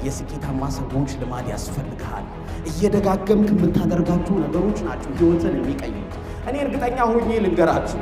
የስኬታማ ሰዎች ልማድ ያስፈልግሃል። እየደጋገምክ የምታደርጋቸው ነገሮች ናቸው ህይወትን የሚቀይሩት። እኔ እርግጠኛ ሆኜ ልንገራችሁ፣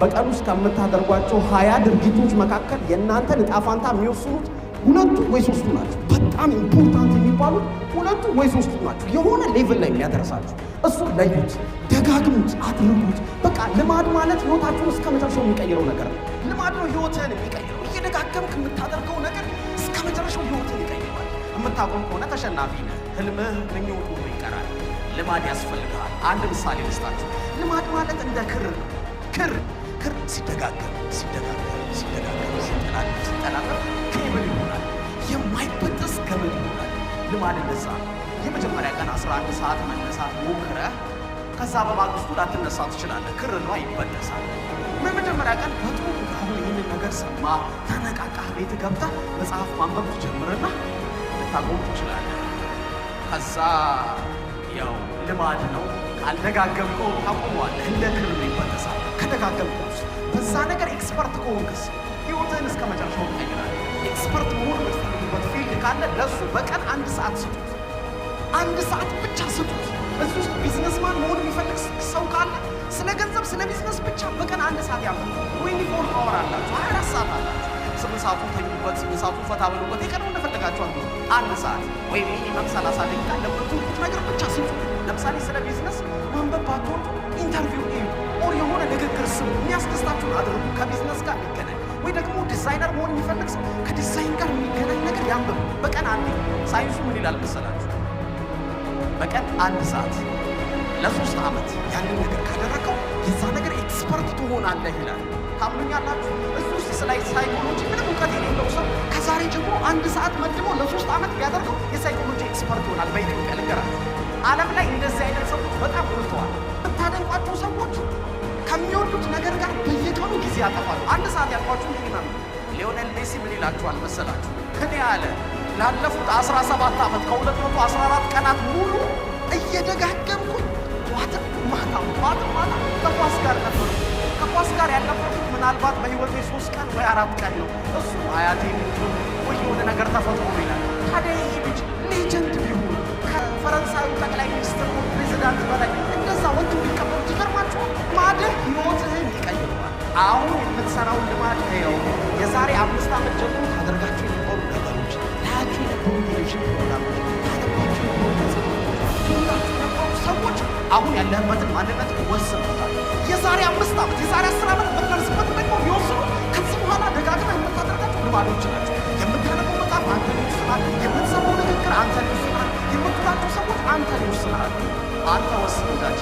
በቀን ውስጥ ከምታደርጓቸው 20 ድርጊቶች መካከል የእናንተን ዕጣ ፈንታ የሚወስኑት ሁለቱ ወይ ሶስቱ ናቸው። በጣም ኢምፖርታንት የሚባሉት ሁለቱ ወይ ሶስቱ ናቸው። የሆነ ሌቭል ላይ የሚያደርሳችሁ እሱን ለዩት፣ ደጋግሙት፣ አድርጉት። በቃ ልማድ ማለት ህይወታችሁን እስከ መጨረሻው የሚቀይረው ነገር ነው። ልማድ ነው ህይወትህን የሚቀይረው። እየደጋገምክ የምታደርገው ነገር እስከ መጨረሻው ህይወትህን ይቀይራል። የምታቆም ከሆነ ተሸናፊ ነህ። ህልምህ ምኞት ሁሉ ይቀራል። ልማድ ያስፈልግሃል። አንድ ምሳሌ ልስጣችሁ። ልማድ ማለት እንደ ክር ነው። ክር ሲደጋገም ሲጠናከር ኬብል ይሆናል። የማይበጠስ ገመድ ይሆናል። ልማድ እንደዛ ነው። የመጀመሪያ ቀን 11 ሰዓት መነሳት ሞክረህ ከዛ በማግስቱ ላትነሳ ትችላለህ። ክር ነው፣ ይበጠሳል። በመጀመሪያ ቀን በጥሩ አሁን ይህንን ነገር ሰማ፣ ተነቃቃህ፣ ቤት ገብተህ መጽሐፍ ማንበብ ትጀምርና ልታቆም ትችላለህ። ከዛ ያው ልማድ ነው፣ ካልደጋገምከው ታቆመዋለህ። እንደ ክር ነው፣ ይበጠሳል። ከደጋገምከው በዛ ነገር ኤክስፐርት ከሆንክስ ህይወትህን እስከ መጨረሻው ትቀይራለህ። ኤክስፐርት መሆን የምትፈልጉበት ፊልድ ካለ ለሱ በቀን 1 ሰዓት ስጡት። 1 ሰዓት ብቻ ስጡት። እዚህ ውስጥ ቢዝነስማን መሆን የሚፈልግ ሰው ካለ ስለ ገንዘብ፣ ስለ ቢዝነስ ብቻ በቀን 1 ሰዓት ያምሩ። 24 አወር አላችሁ፣ 24 ሰዓት አላችሁ። 8 ሰዓቱን ተኙበት፣ 8 ሰዓቱን ፈታ ብሉበት። የቀነው እንደፈለጋችሁ አሉ። 1 ሰዓት ወይም ሚኒመም 30 ደቂቃ ለምትወዱት ነገር ብቻ ስጡ። ለምሳሌ ስለ ቢዝነስ ማንበብ ባትወዱ ኢንተርቪው እዩ፣ ኦር የሆነ ንግግር ስሙ። የሚያስደስታችሁን አድርጉ። ከቢዝነስ ጋር የሚገናኝ ወይ ደግሞ ዲዛይነር መሆን የሚፈልግ ሰው ከዲዛይን ጋር የሚገናኝ ነገር ያንብብ። በቀን 1። ሳይንሱ ምን ይላል መሰላችሁ? በቀን 1 ሰዓት ለ3 ዓመት ያንን ነገር ካደረገው የዛ ነገር ኤክስፐርት ትሆናለህ ይላል። ታምኑኛላችሁ? እዚህ ውስጥ ስለ ሳይኮሎጂ ምንም እውቀት የሌለው ሰው ከዛሬ ጀምሮ 1 ሰዓት መድቦ ለ3 ዓመት ቢያደርገው የሳይኮሎጂ ኤክስፐርት ይሆናል። በኢትዮጵያ ልንገራችሁ፣ ዓለም ላይ እንደዚህ አይነት ሰዎች በጣም ጎልተዋል። የምታደንቋቸው ሰዎች ከሚወዱት ነገር ጋር በየቀኑ ጊዜ ያጠፋሉ። 1 ሰዓት ያልኳችሁ ሚኒመም። ሊዮኔል ሜሲ ምን ይላችኋል መሰላችሁ? እኔ ያለ ላለፉት 17 ዓመት ከ214 ቀናት ሙሉ እየደጋገምኩ ማታ ከኳስ ጋር ነበር። ከኳስ ጋር ያለፈኩት ምናልባት በህይወቴ 3 ቀን ወይ 4 ቀን ነው። እሱ አያቴ ወይ የሆነ ነገር ተፈጥሮ ይላል። ታዲያ ይህ ልጅ ሌጀንድ ቢሆን ከፈረንሳዩ ጠቅላይ ሚኒስትር ፕሬዚዳንት በላይ እንደዛ ወንዱ ቢቀበሉ ትገርማችሁ። ማደግ ህይወትህን ይቀይረዋል። አሁን የምትሰራውን ልማድ ነው። የዛሬ 5 ዓመት ጀምሮ ታደርጋችሁ የነበሩ ነገሮች፣ ታያችሁ የነበሩ ቴሌቪዥን ፕሮግራሞች፣ ታነባችሁ የነበሩ ሰዎች አሁን ያለህበትን ማንነት ወስነውታል። የዛሬ 5 ዓመት የዛሬ 10 ዓመት የምትደርስበት ደግሞ የሚወስኑ ከዚህ በኋላ ደጋግመህ የምታደርጋቸው ልማዶች ናቸው። የምታነበው መጽሐፍ አንተን ይወስናል። የምትሰማው ንግግር አንተን ይወስናል። የምትላቸው ሰዎች አንተን ይወስናል። አንተ ወስን ወዳጅ።